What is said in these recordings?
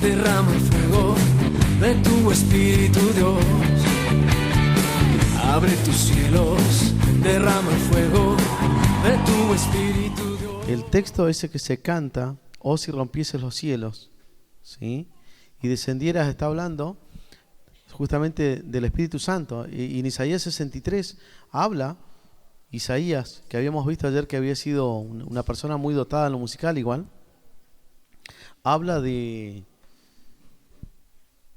derrama el fuego de tu Espíritu, Dios. Abre tus cielos, derrama el fuego de tu Espíritu, Dios. El texto ese que se canta, oh si rompieses los cielos, ¿sí? Y descendieras, está hablando justamente del Espíritu Santo. Y en Isaías 63 habla, Isaías, que habíamos visto ayer que había sido una persona muy dotada en lo musical igual, habla del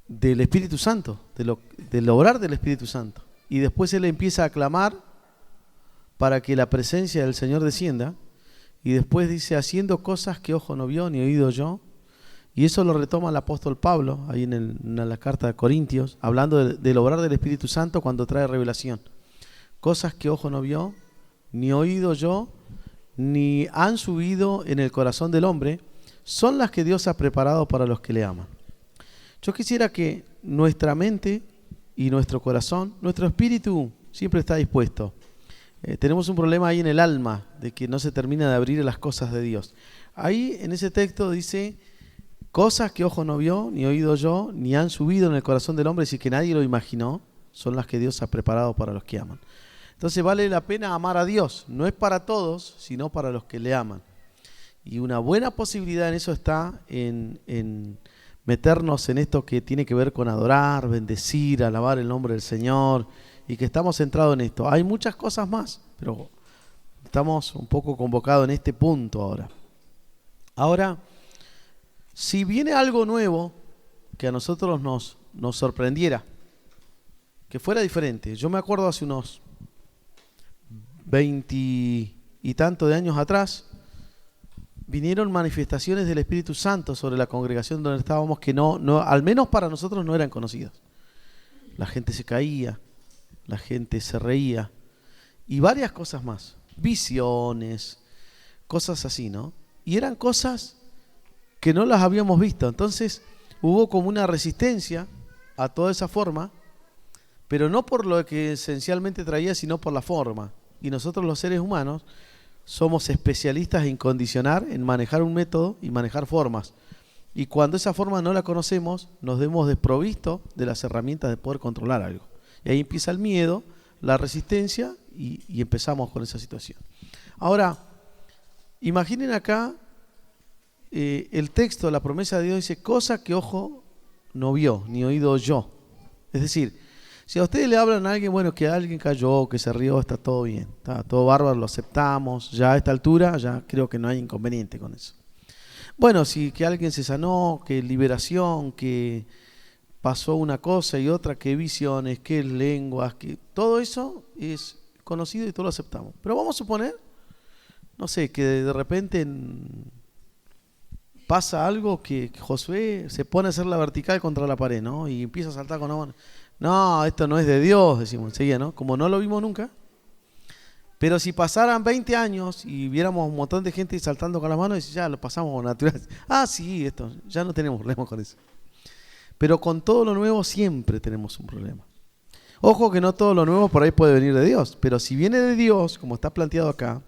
Espíritu Santo, del obrar del Espíritu Santo. Y después él empieza a clamar para que la presencia del Señor descienda. Y después dice, haciendo cosas que ojo no vio ni oído yo. Y eso lo retoma el apóstol Pablo, ahí en la carta de Corintios, hablando del obrar del Espíritu Santo cuando trae revelación. Cosas que ojo no vio, ni oído yo, ni han subido en el corazón del hombre, son las que Dios ha preparado para los que le aman. Yo quisiera que nuestra mente y nuestro corazón, nuestro espíritu siempre está dispuesto. Tenemos un problema ahí en el alma, de que no se termina de abrir las cosas de Dios. Ahí en ese texto dice, cosas que ojo no vio, ni oído yo, ni han subido en el corazón del hombre, y que nadie lo imaginó, son las que Dios ha preparado para los que aman. Entonces vale la pena amar a Dios, no es para todos, sino para los que le aman. Y una buena posibilidad en eso está en meternos en esto que tiene que ver con adorar, bendecir, alabar el nombre del Señor, y que estamos centrados en esto. Hay muchas cosas más, pero estamos un poco convocados en este punto ahora. Ahora, si viene algo nuevo que a nosotros nos sorprendiera, que fuera diferente. Yo me acuerdo hace unos 20 y tanto de años atrás, vinieron manifestaciones del Espíritu Santo sobre la congregación donde estábamos que no, al menos para nosotros no eran conocidas. La gente se caía, la gente se reía y varias cosas más, visiones, cosas así, ¿no? Y eran cosas que no las habíamos visto. Entonces hubo como una resistencia a toda esa forma, pero no por lo que esencialmente traía, sino por la forma. Y nosotros los seres humanos somos especialistas en condicionar, en manejar un método y manejar formas. Y cuando esa forma no la conocemos, nos vemos desprovistos de las herramientas de poder controlar algo. Y ahí empieza el miedo, la resistencia y empezamos con esa situación. Ahora, imaginen acá el texto, la promesa de Dios dice, cosa que ojo no vio, ni oído yo. Es decir, si a ustedes le hablan a alguien, bueno, que alguien cayó, que se rió, está todo bien, está todo bárbaro, lo aceptamos, ya a esta altura ya creo que no hay inconveniente con eso. Bueno, si que alguien se sanó, que liberación, que pasó una cosa y otra, que visiones, que lenguas, que todo eso es conocido y todo lo aceptamos. Pero vamos a suponer, no sé, que de repente pasa algo que Josué se pone a hacer la vertical contra la pared, ¿no? Y empieza a saltar con la mano. No, esto no es de Dios, decimos enseguida, ¿no? Como no lo vimos nunca. Pero si pasaran 20 años y viéramos un montón de gente saltando con las manos, ya lo pasamos natural. Ah, sí, esto, ya no tenemos problema con eso. Pero con todo lo nuevo siempre tenemos un problema. Ojo que no todo lo nuevo por ahí puede venir de Dios, pero si viene de Dios, como está planteado acá,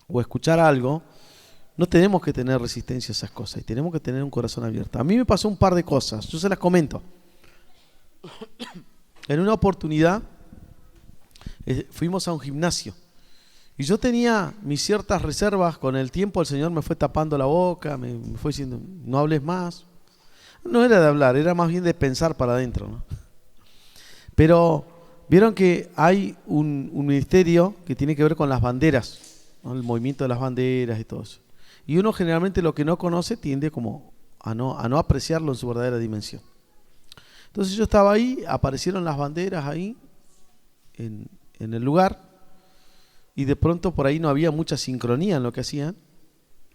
o escuchar algo, no tenemos que tener resistencia a esas cosas y tenemos que tener un corazón abierto. A mí me pasó un par de cosas, yo se las comento. En una oportunidad fuimos a un gimnasio y yo tenía mis ciertas reservas. Con el tiempo el Señor me fue tapando la boca, me fue diciendo, no hables más. No era de hablar, era más bien de pensar para adentro, ¿no? Pero vieron que hay un ministerio que tiene que ver con las banderas, ¿no? El movimiento de las banderas y todo eso. Y uno generalmente lo que no conoce tiende como a no apreciarlo en su verdadera dimensión. Entonces yo estaba ahí, aparecieron las banderas ahí en el lugar y de pronto por ahí no había mucha sincronía en lo que hacían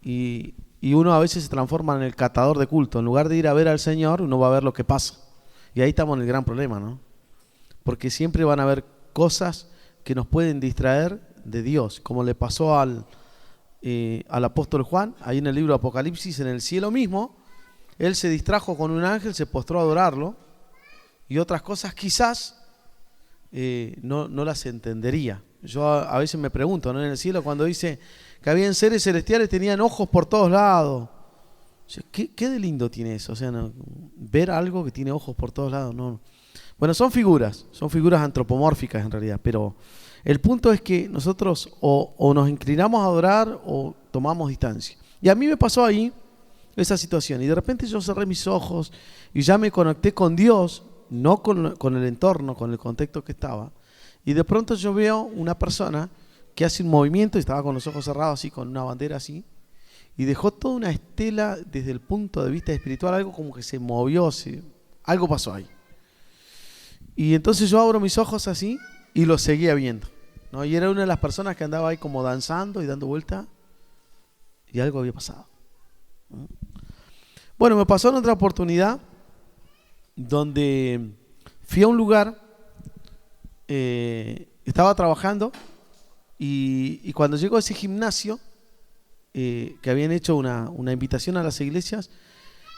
y uno a veces se transforma en el catador de culto. En lugar de ir a ver al Señor, uno va a ver lo que pasa. Y ahí estamos en el gran problema, ¿no? Porque siempre van a haber cosas que nos pueden distraer de Dios, como le pasó al apóstol Juan, ahí en el libro de Apocalipsis, en el cielo mismo. Él se distrajo con un ángel, se postró a adorarlo y otras cosas quizás no las entendería. Yo a veces me pregunto, ¿no? En el cielo cuando dice que habían seres celestiales, tenían ojos por todos lados, ¿Qué de lindo tiene eso? O sea, no, ver algo que tiene ojos por todos lados, no. Bueno, son figuras antropomórficas en realidad, pero el punto es que nosotros o nos inclinamos a adorar o tomamos distancia. Y a mí me pasó ahí esa situación, y de repente yo cerré mis ojos y ya me conecté con Dios, no con el entorno, con el contexto que estaba, y de pronto yo veo una persona que hace un movimiento y estaba con los ojos cerrados así, con una bandera así, y dejó toda una estela desde el punto de vista espiritual, algo como que se movió, algo pasó ahí. Y entonces yo abro mis ojos así y lo seguía viendo, ¿no? Y era una de las personas que andaba ahí como danzando y dando vuelta, y algo había pasado, ¿no? Bueno, me pasó en otra oportunidad donde fui a un lugar, estaba trabajando y cuando llego a ese gimnasio, que habían hecho una invitación a las iglesias,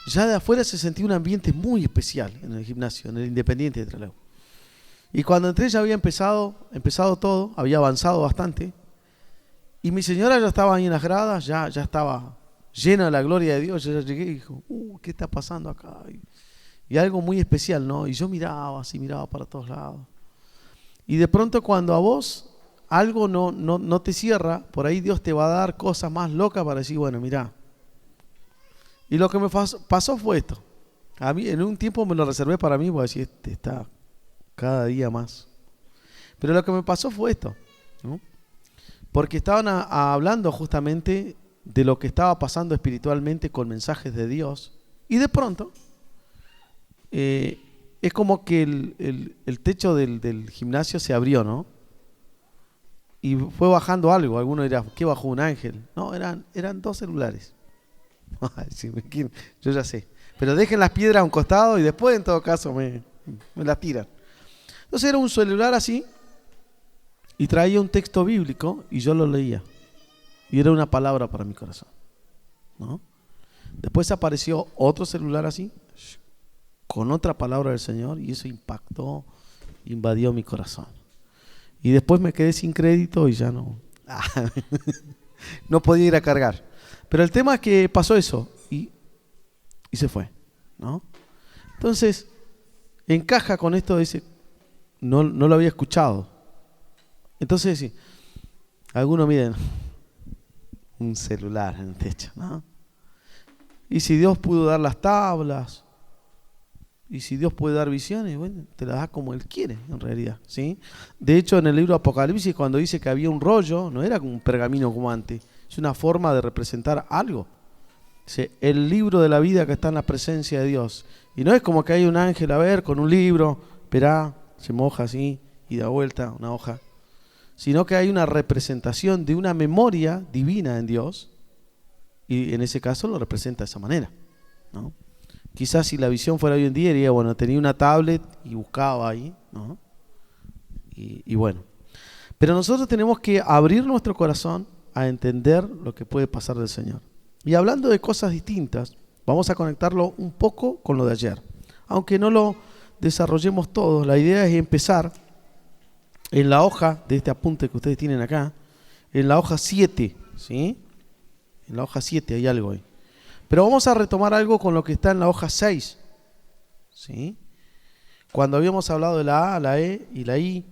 ya de afuera se sentía un ambiente muy especial en el gimnasio, en el Independiente de Trelew. Y cuando entré ya había empezado todo, había avanzado bastante, y mi señora ya estaba ahí en las gradas, ya estaba llena de la gloria de Dios. Yo ya llegué y dijo, ¿qué está pasando acá? Y algo muy especial, ¿no? Y yo miraba para todos lados. Y de pronto cuando a vos algo no te cierra, por ahí Dios te va a dar cosas más locas para decir, bueno, mirá. Y lo que me pasó fue esto. A mí en un tiempo me lo reservé para mí, porque decir, este está cada día más. Pero lo que me pasó fue esto, ¿no? Porque estaban hablando justamente de lo que estaba pasando espiritualmente con mensajes de Dios. Y de pronto, es como que el techo del gimnasio se abrió, ¿no? Y fue bajando algo. Alguno dirá, ¿qué bajó? ¿Un ángel? No, eran 2 celulares. Yo ya sé. Pero dejen las piedras a un costado y después en todo caso me las tiran. Entonces era un celular así y traía un texto bíblico y yo lo leía. Y era una palabra para mi corazón, ¿no? Después apareció otro celular así, con otra palabra del Señor, y eso impactó, invadió mi corazón. Y después me quedé sin crédito y ya no podía ir a cargar. Pero el tema es que pasó eso y se fue, ¿no? Entonces, encaja con esto de ese, no lo había escuchado. Entonces, sí, algunos miren, un celular en el techo, ¿no? Y si Dios pudo dar las tablas, y si Dios puede dar visiones, bueno, te las da como Él quiere, en realidad, ¿sí? De hecho, en el libro de Apocalipsis, cuando dice que había un rollo, no era como un pergamino como antes, es una forma de representar algo. Dice, el libro de la vida que está en la presencia de Dios. Y no es como que hay un ángel, a ver, con un libro, esperá, se moja así, y da vuelta una hoja. Sino que hay una representación de una memoria divina en Dios, y en ese caso lo representa de esa manera, ¿no? Quizás si la visión fuera hoy en día, diría, bueno, tenía una tablet y buscaba ahí, ¿no? Y bueno. Pero nosotros tenemos que abrir nuestro corazón a entender lo que puede pasar del Señor. Y hablando de cosas distintas, vamos a conectarlo un poco con lo de ayer. Aunque no lo desarrollemos todo, la idea es empezar en la hoja de este apunte que ustedes tienen acá, en la hoja 7, ¿sí? En la hoja 7 hay algo ahí. Pero vamos a retomar algo con lo que está en la hoja 6, ¿sí? Cuando habíamos hablado de la A, la E y la I,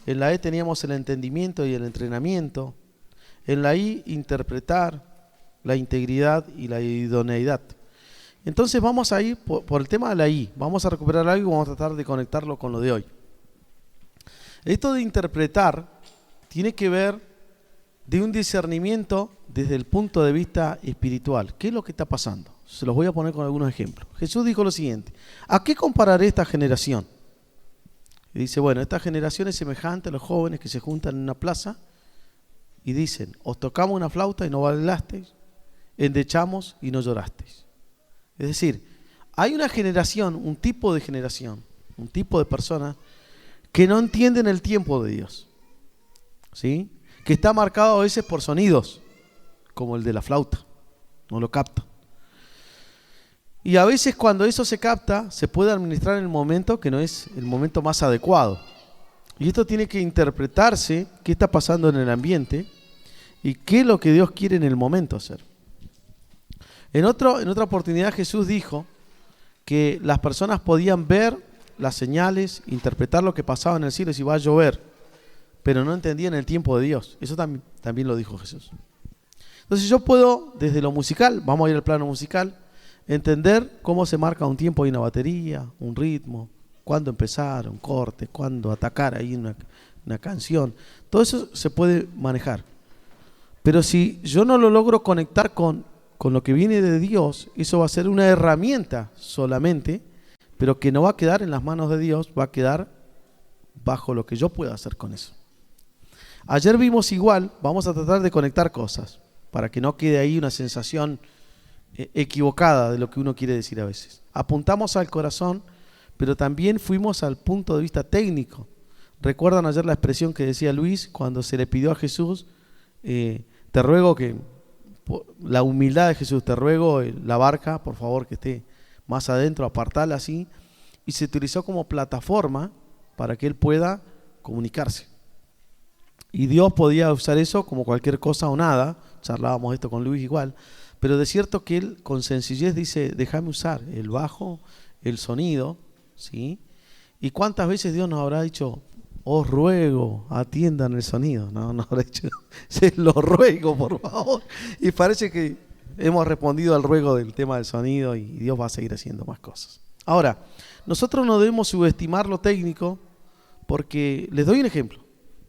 en la E teníamos el entendimiento y el entrenamiento, en la I interpretar, la integridad y la idoneidad. Entonces vamos a ir por el tema de la I, vamos a recuperar algo y vamos a tratar de conectarlo con lo de hoy. Esto de interpretar tiene que ver de un discernimiento desde el punto de vista espiritual. ¿Qué es lo que está pasando? Se los voy a poner con algunos ejemplos. Jesús dijo lo siguiente: ¿a qué compararé esta generación? Y dice, bueno, esta generación es semejante a los jóvenes que se juntan en una plaza y dicen, os tocamos una flauta y no bailasteis, endechamos y no llorasteis. Es decir, hay una generación, un tipo de generación, un tipo de personas que no entienden el tiempo de Dios, ¿sí? Que está marcado a veces por sonidos, como el de la flauta, no lo capta. Y a veces cuando eso se capta, se puede administrar en el momento que no es el momento más adecuado. Y esto tiene que interpretarse, qué está pasando en el ambiente y qué es lo que Dios quiere en el momento hacer. En otra oportunidad Jesús dijo que las personas podían ver las señales, interpretar lo que pasaba en el cielo, si va a llover, pero no entendían el tiempo de Dios. Eso también lo dijo Jesús. Entonces yo puedo, desde lo musical, vamos a ir al plano musical, entender cómo se marca un tiempo y una batería, un ritmo, cuándo empezar, un corte, cuándo atacar ahí una canción. Todo eso se puede manejar. Pero si yo no lo logro conectar con lo que viene de Dios, eso va a ser una herramienta solamente, pero que no va a quedar en las manos de Dios, va a quedar bajo lo que yo pueda hacer con eso. Ayer vimos igual, vamos a tratar de conectar cosas, para que no quede ahí una sensación equivocada de lo que uno quiere decir a veces. Apuntamos al corazón, pero también fuimos al punto de vista técnico. ¿Recuerdan ayer la expresión que decía Luis cuando se le pidió a Jesús, te ruego que, la humildad de Jesús, te ruego la barca, por favor, que esté más adentro, apartala así, y se utilizó como plataforma para que él pueda comunicarse. Y Dios podía usar eso como cualquier cosa o nada, charlábamos esto con Luis igual, pero de cierto que él con sencillez dice, déjame usar el bajo, el sonido, ¿sí? ¿Y cuántas veces Dios nos habrá dicho, os ruego, atiendan el sonido? No habrá dicho, se lo ruego, por favor. Y parece que hemos respondido al ruego del tema del sonido y Dios va a seguir haciendo más cosas. Ahora, nosotros no debemos subestimar lo técnico porque, les doy un ejemplo,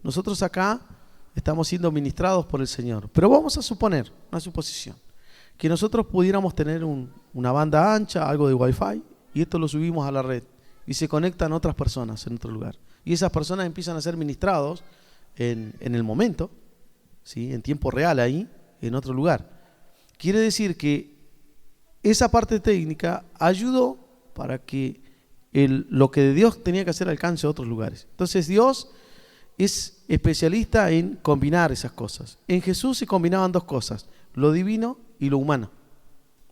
nosotros acá estamos siendo ministrados por el Señor, pero vamos a suponer, una suposición, que nosotros pudiéramos tener una banda ancha, algo de Wi-Fi, y esto lo subimos a la red y se conectan otras personas en otro lugar. Y esas personas empiezan a ser ministrados en el momento, ¿sí? En tiempo real ahí, en otro lugar. Quiere decir que esa parte técnica ayudó para que lo que Dios tenía que hacer alcance a otros lugares. Entonces Dios es especialista en combinar esas cosas. En Jesús se combinaban dos cosas, lo divino y lo humano.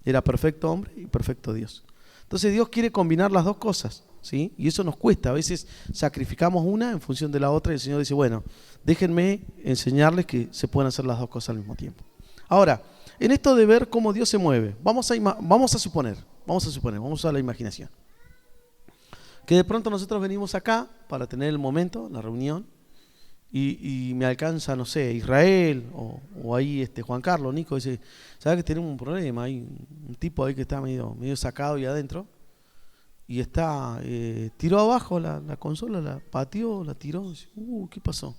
Era perfecto hombre y perfecto Dios. Entonces Dios quiere combinar las dos cosas, ¿sí? Y eso nos cuesta. A veces sacrificamos una en función de la otra y el Señor dice, bueno, déjenme enseñarles que se pueden hacer las dos cosas al mismo tiempo. Ahora, en esto de ver cómo Dios se mueve, vamos a suponer, vamos a usar la imaginación. Que de pronto nosotros venimos acá para tener el momento, la reunión, y me alcanza, no sé, Israel o ahí Juan Carlos, Nico, dice, ¿sabes que tenemos un problema? Hay un tipo ahí que está medio sacado ahí adentro y está, tiró abajo la consola, la pateó, la tiró, dice, ¿qué pasó?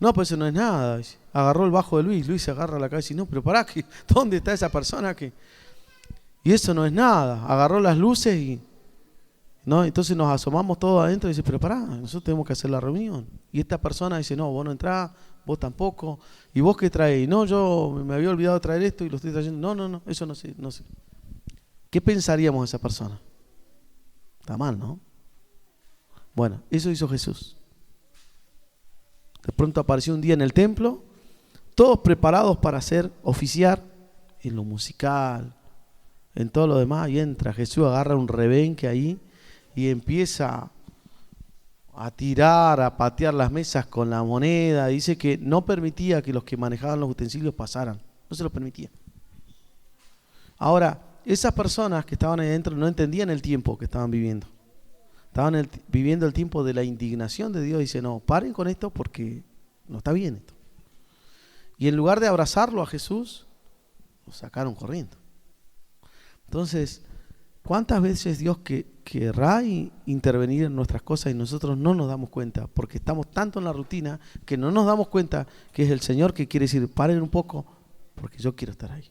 No, pues eso no es nada, dice. Agarró el bajo de Luis se agarra la cabeza y dice, no, pero pará, ¿dónde está esa persona que? Y eso no es nada, agarró las luces y ¿no? Entonces nos asomamos todos adentro y dice, pero pará, nosotros tenemos que hacer la reunión. Y esta persona dice, no, vos no entrás, vos tampoco. ¿Y vos qué traéis? No, yo me había olvidado de traer esto y lo estoy trayendo. No, eso no sé. ¿Qué pensaríamos de esa persona? Está mal, ¿no? Bueno, eso hizo Jesús. De pronto apareció un día en el templo, todos preparados para oficiar en lo musical, en todo lo demás, y entra Jesús, agarra un rebenque ahí, y empieza a tirar, a patear las mesas con la moneda. Dice que no permitía que los que manejaban los utensilios pasaran. No se los permitía. Ahora, esas personas que estaban ahí dentro no entendían el tiempo que estaban viviendo. Estaban viviendo el tiempo de la indignación de Dios. Dice, no, paren con esto porque no está bien esto. Y en lugar de abrazarlo a Jesús, lo sacaron corriendo. Entonces, ¿cuántas veces Dios querrá intervenir en nuestras cosas y nosotros no nos damos cuenta? Porque estamos tanto en la rutina que no nos damos cuenta que es el Señor que quiere decir, paren un poco porque yo quiero estar ahí.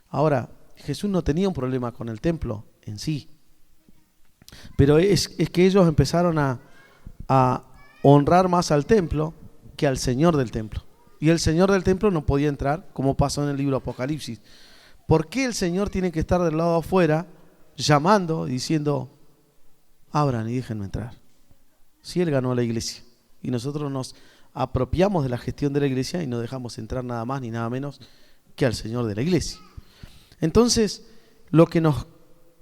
Ahora, Jesús no tenía un problema con el templo en sí, pero es que ellos empezaron a honrar más al templo que al Señor del templo. Y el Señor del templo no podía entrar, como pasó en el libro Apocalipsis. ¿Por qué el Señor tiene que estar del lado afuera llamando y diciendo, abran y déjenme entrar? Si Él ganó la iglesia y nosotros nos apropiamos de la gestión de la iglesia y no dejamos entrar nada más ni nada menos que al Señor de la iglesia. Entonces, lo que nos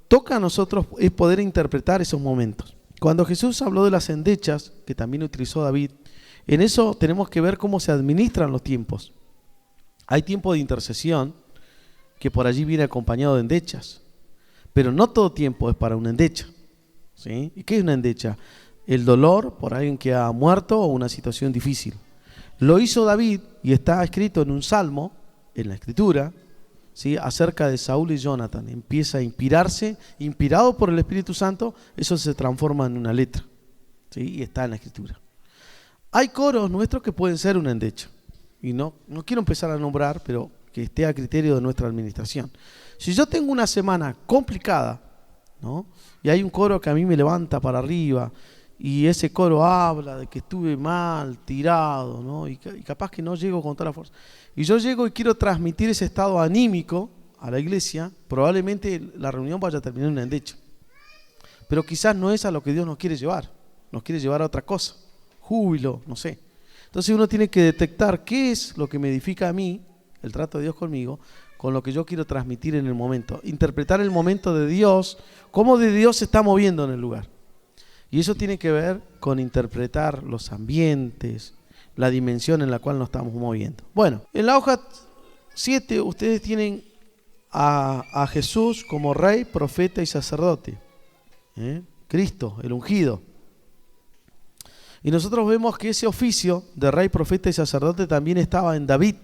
toca a nosotros es poder interpretar esos momentos. Cuando Jesús habló de las endechas, que también utilizó David, en eso tenemos que ver cómo se administran los tiempos. Hay tiempo de intercesión, que por allí viene acompañado de endechas. Pero no todo tiempo es para una endecha, ¿sí? ¿Y qué es una endecha? El dolor por alguien que ha muerto o una situación difícil. Lo hizo David y está escrito en un salmo, en la escritura, ¿sí? Acerca de Saúl y Jonathan. Empieza a inspirarse, inspirado por el Espíritu Santo, eso se transforma en una letra, ¿sí? Y está en la escritura. Hay coros nuestros que pueden ser una endecha. Y no quiero empezar a nombrar, pero que esté a criterio de nuestra administración. Si yo tengo una semana complicada, ¿no? Y hay un coro que a mí me levanta para arriba, y ese coro habla de que estuve mal, tirado, ¿no? Y capaz que no llego con toda la fuerza. Y yo llego y quiero transmitir ese estado anímico a la iglesia, probablemente la reunión vaya a terminar en una endecha. Pero quizás no es a lo que Dios nos quiere llevar a otra cosa, júbilo, no sé. Entonces uno tiene que detectar qué es lo que me edifica a mí, el trato de Dios conmigo, con lo que yo quiero transmitir en el momento. Interpretar el momento de Dios, cómo de Dios se está moviendo en el lugar. Y eso tiene que ver con interpretar los ambientes, la dimensión en la cual nos estamos moviendo. Bueno, en la hoja 7 ustedes tienen a Jesús como rey, profeta y sacerdote. Cristo, el ungido. Y nosotros vemos que ese oficio de rey, profeta y sacerdote también estaba en David,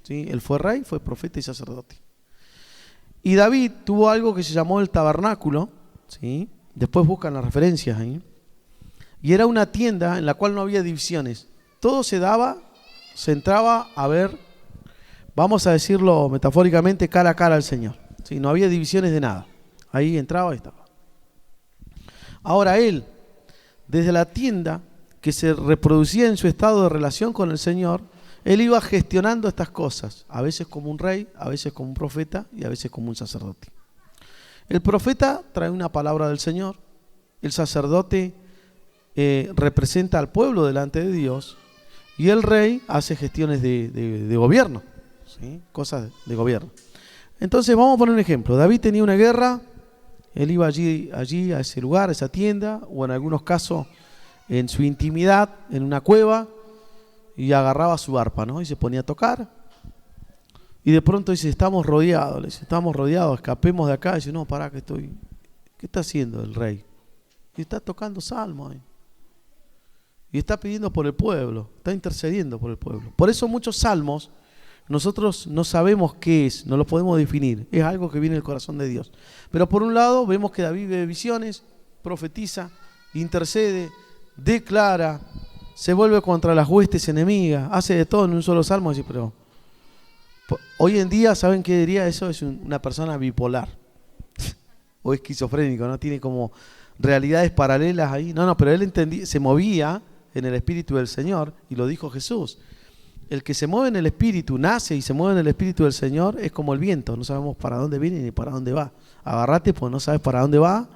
¿sí? Él fue rey, fue profeta y sacerdote. Y David tuvo algo que se llamó el tabernáculo, ¿sí? Después buscan las referencias ahí. Y era una tienda en la cual no había divisiones. Todo se entraba a ver, vamos a decirlo metafóricamente, cara a cara al Señor, ¿sí? No había divisiones de nada. Ahí entraba y estaba. Ahora él, desde la tienda que se reproducía en su estado de relación con el Señor, él iba gestionando estas cosas, a veces como un rey, a veces como un profeta y a veces como un sacerdote. El profeta trae una palabra del Señor, el sacerdote representa al pueblo delante de Dios y el rey hace gestiones de gobierno, ¿sí? Cosas de gobierno. Entonces vamos a poner un ejemplo. David tenía una guerra. Él iba allí a ese lugar, a esa tienda, o en algunos casos en su intimidad, en una cueva, y agarraba su arpa, ¿no? Y se ponía a tocar. Y de pronto dice, estamos rodeados, escapemos de acá. Y dice, no, pará, ¿qué está haciendo el rey? Y está tocando salmos ahí. Y está pidiendo por el pueblo, está intercediendo por el pueblo. Por eso muchos salmos nosotros no sabemos qué es, no lo podemos definir, es algo que viene del corazón de Dios. Pero por un lado vemos que David ve visiones, profetiza, intercede, declara, se vuelve contra las huestes enemigas, hace de todo en un solo salmo. Así, pero hoy en día, ¿saben qué diría? Eso es una persona bipolar o esquizofrénico, ¿no? Tiene como realidades paralelas ahí. No, pero él entendía, se movía en el Espíritu del Señor, y lo dijo Jesús. El que se mueve en el Espíritu, nace y se mueve en el Espíritu del Señor, es como el viento, no sabemos para dónde viene ni para dónde va. Agarrate, pues no sabes para dónde va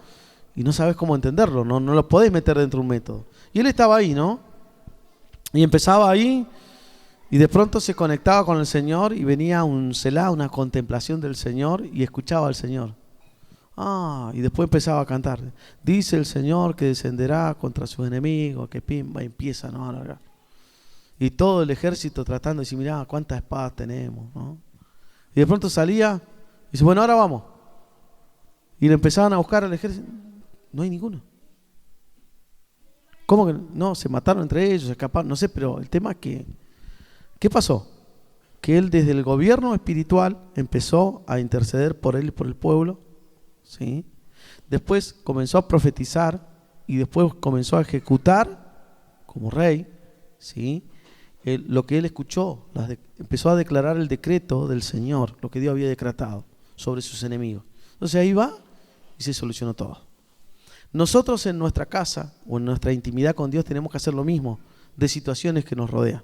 y no sabes cómo entenderlo, no lo podés meter dentro de un método. Y él estaba ahí, ¿no? Y empezaba ahí, y de pronto se conectaba con el Señor, y venía un selá, una contemplación del Señor, y escuchaba al Señor. Y después empezaba a cantar. Dice el Señor que descenderá contra sus enemigos, que pimba, y empieza, ¿no? A alargar. Y todo el ejército tratando de decir, mirá, cuántas espadas tenemos, ¿no? Y de pronto salía y dice, bueno, ahora vamos. Y le empezaban a buscar al ejército. No hay ninguno. ¿Cómo que no? Se mataron entre ellos, se escaparon, no sé, pero el tema es que, ¿qué pasó? Que él desde el gobierno espiritual empezó a interceder por él y por el pueblo, ¿sí? Después comenzó a profetizar y después comenzó a ejecutar como rey, ¿sí? Lo que él escuchó, empezó a declarar el decreto del Señor, lo que Dios había decretado sobre sus enemigos. Entonces ahí va y se solucionó todo. Nosotros en nuestra casa o en nuestra intimidad con Dios tenemos que hacer lo mismo de situaciones que nos rodean.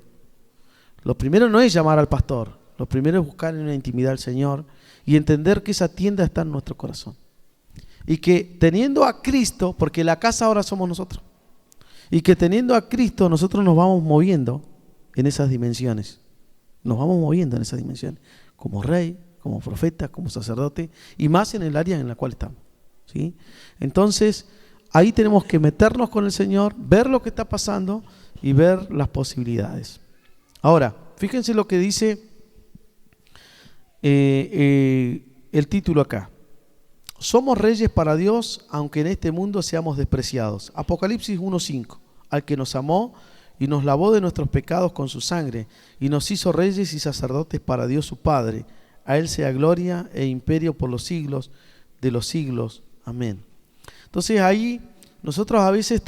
Lo primero no es llamar al pastor, lo primero es buscar en una intimidad al Señor y entender que esa tienda está en nuestro corazón. Y que teniendo a Cristo, porque la casa ahora somos nosotros, y que teniendo a Cristo nosotros nos vamos moviendo en esas dimensiones. Nos vamos moviendo en esas dimensiones. Como rey, como profeta, como sacerdote, y más en el área en la cual estamos, ¿sí? Entonces, ahí tenemos que meternos con el Señor, ver lo que está pasando y ver las posibilidades. Ahora, fíjense lo que dice el título acá. Somos reyes para Dios, aunque en este mundo seamos despreciados. Apocalipsis 1:5. Al que nos amó y nos lavó de nuestros pecados con su sangre, y nos hizo reyes y sacerdotes para Dios su Padre. A Él sea gloria e imperio por los siglos de los siglos. Amén. Entonces ahí nosotros a veces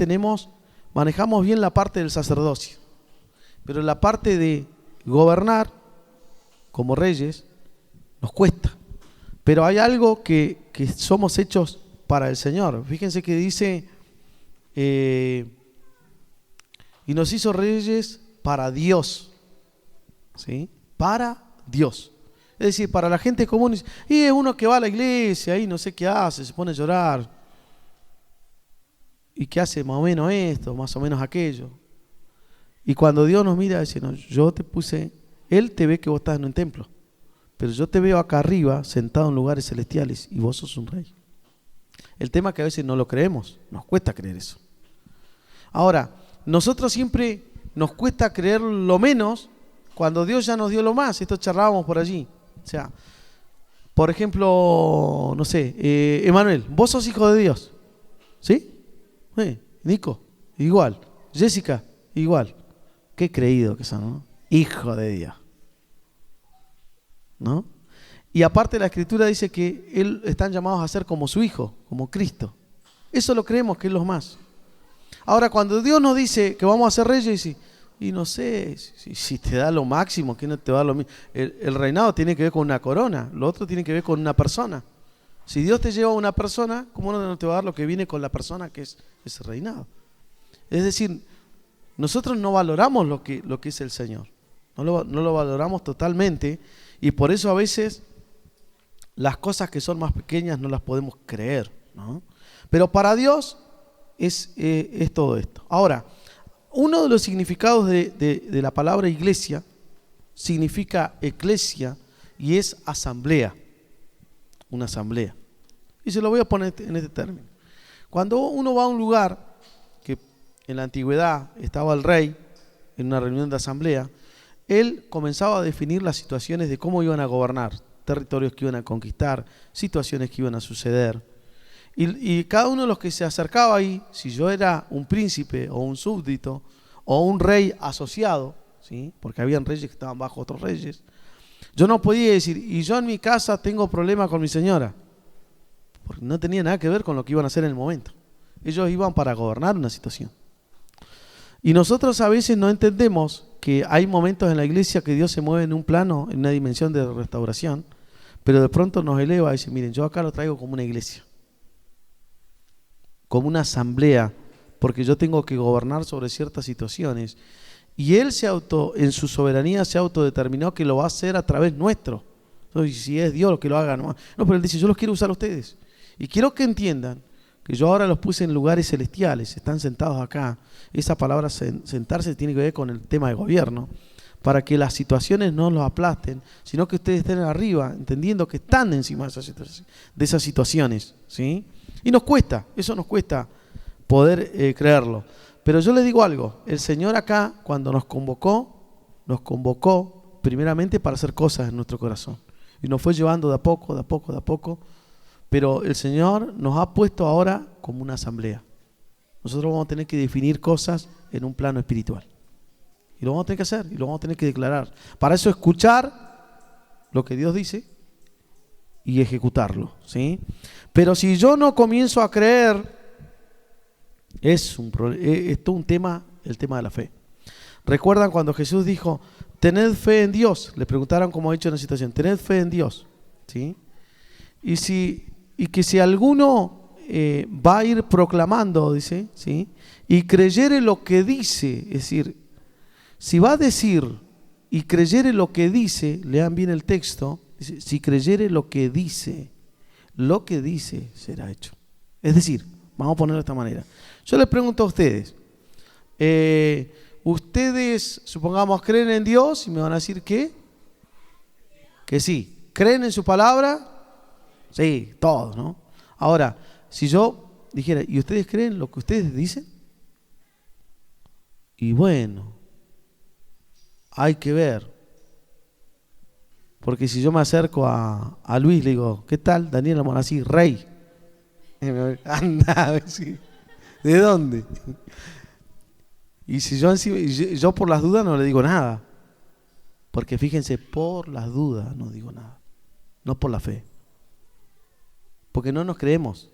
manejamos bien la parte del sacerdocio, pero la parte de gobernar como reyes nos cuesta. Pero hay algo que somos hechos para el Señor. Fíjense que dice, y nos hizo reyes para Dios, ¿sí? Para Dios. Es decir, para la gente común. Y es uno que va a la iglesia y no sé qué hace, se pone a llorar. Y que hace más o menos esto, más o menos aquello. Y cuando Dios nos mira, dice, no, yo te puse, Él te ve que vos estás en un templo, pero yo te veo acá arriba, sentado en lugares celestiales, y vos sos un rey. El tema es que a veces no lo creemos, nos cuesta creer eso. Ahora, nosotros siempre nos cuesta creer lo menos cuando Dios ya nos dio lo más. Esto charlábamos por allí. O sea, por ejemplo, no sé, Emanuel, vos sos hijo de Dios, ¿sí? Nico, igual. Jessica, igual. Qué creído que son, ¿no? Hijo de Dios, ¿no? Y aparte la Escritura dice que están llamados a ser como su Hijo, como Cristo. Eso lo creemos que es lo más. Ahora, cuando Dios nos dice que vamos a ser reyes, y no sé, si te da lo máximo, que no te da lo mismo. El reinado tiene que ver con una corona, lo otro tiene que ver con una persona. Si Dios te lleva a una persona, ¿cómo no te va a dar lo que viene con la persona que es ese reinado? Es decir, nosotros no valoramos lo que es el Señor. No lo valoramos totalmente, y por eso a veces las cosas que son más pequeñas no las podemos creer, ¿no? Pero para Dios es todo esto. Ahora, uno de los significados de la palabra iglesia significa eclesia y es asamblea. Una asamblea. Y se lo voy a poner en este término. Cuando uno va a un lugar, que en la antigüedad estaba el rey en una reunión de asamblea, él comenzaba a definir las situaciones de cómo iban a gobernar, territorios que iban a conquistar, situaciones que iban a suceder. Y cada uno de los que se acercaba ahí, si yo era un príncipe o un súbdito o un rey asociado, ¿sí? Porque habían reyes que estaban bajo otros reyes, yo no podía decir, y yo en mi casa tengo problemas con mi señora, porque no tenía nada que ver con lo que iban a hacer en el momento. Ellos iban para gobernar una situación. Y nosotros a veces no entendemos que hay momentos en la iglesia que Dios se mueve en un plano, en una dimensión de restauración, pero de pronto nos eleva y dice, miren, yo acá lo traigo como una iglesia, como una asamblea, porque yo tengo que gobernar sobre ciertas situaciones. Y Él en su soberanía se autodeterminó que lo va a hacer a través nuestro. Entonces, si es Dios lo que lo haga, no, pero Él dice, yo los quiero usar a ustedes. Y quiero que entiendan que yo ahora los puse en lugares celestiales, están sentados acá. Esa palabra sentarse tiene que ver con el tema de gobierno, para que las situaciones no los aplasten, sino que ustedes estén arriba, entendiendo que están encima de esas situaciones, ¿sí? Y eso nos cuesta poder creerlo. Pero yo les digo algo, el Señor acá, cuando nos convocó primeramente para hacer cosas en nuestro corazón. Y nos fue llevando de a poco, pero el Señor nos ha puesto ahora como una asamblea. Nosotros vamos a tener que definir cosas en un plano espiritual. Y lo vamos a tener que hacer, y lo vamos a tener que declarar. Para eso escuchar lo que Dios dice y ejecutarlo, ¿sí? Pero si yo no comienzo a creer, es todo un tema, el tema de la fe. ¿Recuerdan cuando Jesús dijo, tened fe en Dios? Le preguntaron cómo ha hecho en la situación, tened fe en Dios, ¿sí? Y que si alguno va a ir proclamando, dice, ¿sí? Y creyere lo que dice, es decir, si va a decir y creyere lo que dice, lean bien el texto, dice, si creyere lo que dice será hecho. Es decir, vamos a ponerlo de esta manera. Yo les pregunto a ustedes, ustedes, supongamos, creen en Dios y me van a decir que sí. ¿Creen en su palabra? Sí, todos, ¿no? Ahora, si yo dijera, ¿y ustedes creen lo que ustedes dicen? Y bueno, hay que ver. Porque si yo me acerco a Luis, le digo, ¿qué tal? Daniel Almonacid, rey. Y me anda, ¿sí? ¿De dónde? Y si yo por las dudas no le digo nada. Porque fíjense, por las dudas no digo nada. No por la fe. Porque no nos creemos.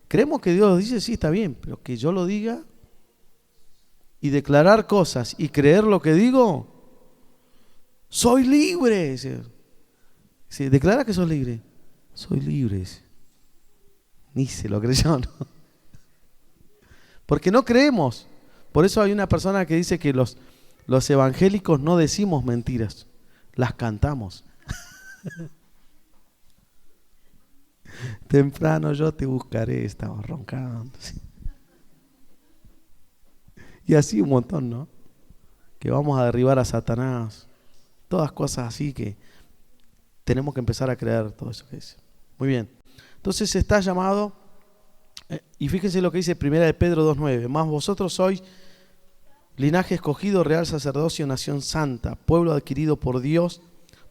Creemos que Dios dice, sí, está bien, pero que yo lo diga y declarar cosas y creer lo que digo, soy libre. Sí, declara que sos libre. Soy libre. Ni se lo creyó, ¿no? Porque no creemos. Por eso hay una persona que dice que los evangélicos no decimos mentiras, las cantamos. Temprano yo te buscaré, estamos roncando. ¿Sí? Y así un montón, ¿no? Que vamos a derribar a Satanás. Todas cosas así que tenemos que empezar a creer todo eso que dice. Muy bien. Entonces está llamado, y fíjense lo que dice 1 de Pedro 2:9. Más vosotros sois linaje escogido, real sacerdocio, nación santa, pueblo adquirido por Dios,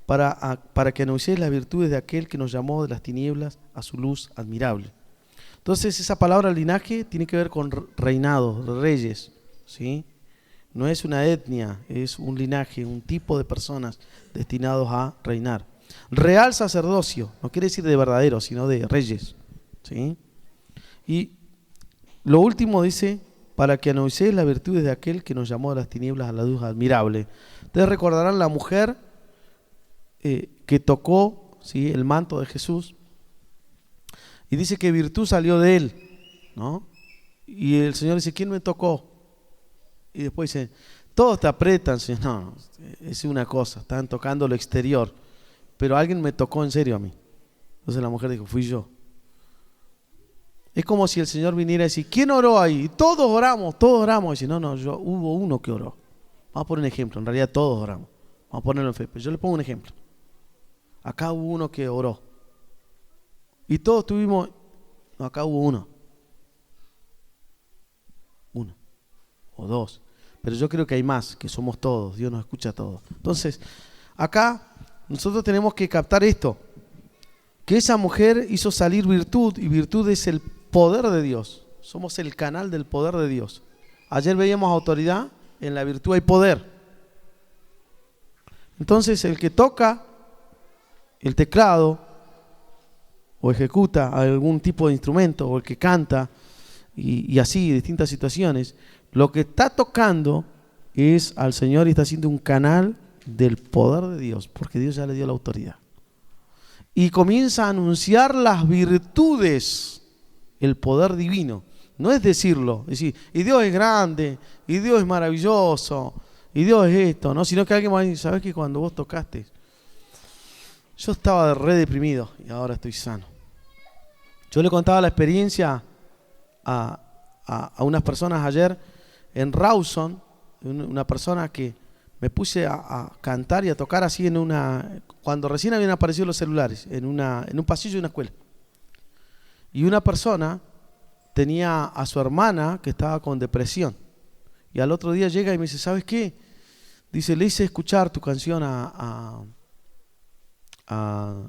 para que anunciéis las virtudes de aquel que nos llamó de las tinieblas a su luz admirable. Entonces esa palabra linaje tiene que ver con reinado, reyes, ¿sí? No es una etnia, es un linaje, un tipo de personas destinados a reinar. Real sacerdocio, no quiere decir de verdadero, sino de reyes, ¿sí? Y lo último dice, para que anunciéis las virtudes de aquel que nos llamó de las tinieblas a la luz admirable. Ustedes recordarán la mujer que tocó, ¿sí?, el manto de Jesús, y dice que virtud salió de él, ¿no? Y el Señor dice, ¿quién me tocó? Y después dice, todos te apretan, Señor. No, es una cosa, están tocando lo exterior, pero alguien me tocó en serio a mí. Entonces la mujer dijo, fui yo. Es como si el Señor viniera a decir, ¿quién oró ahí? Y todos oramos. Y dice, no, hubo uno que oró. Vamos a poner un ejemplo, en realidad todos oramos. Vamos a ponerlo en fe, pero yo le pongo un ejemplo. Acá hubo uno que oró. Y todos tuvimos, no, acá hubo uno. Uno o dos. Pero yo creo que hay más, que somos todos, Dios nos escucha a todos. Entonces, acá nosotros tenemos que captar esto, que esa mujer hizo salir virtud, y virtud es el poder de Dios. Somos el canal del poder de Dios. Ayer veíamos autoridad, en la virtud hay poder. Entonces el que toca el teclado o ejecuta algún tipo de instrumento, o el que canta, y así, distintas situaciones, lo que está tocando es al Señor y está haciendo un canal del poder de Dios, porque Dios ya le dio la autoridad. Y comienza a anunciar las virtudes, el poder divino. No es decirlo, es decir, y Dios es grande, y Dios es maravilloso, y Dios es esto, ¿no? Sino que alguien va a decir, ¿sabes que cuando vos tocaste? Yo estaba re deprimido y ahora estoy sano. Yo le contaba la experiencia a unas personas ayer en Rawson, una persona que me puse a cantar y a tocar así cuando recién habían aparecido los celulares, en un pasillo de una escuela. Y una persona tenía a su hermana que estaba con depresión. Y al otro día llega y me dice, ¿sabes qué? Dice, le hice escuchar tu canción a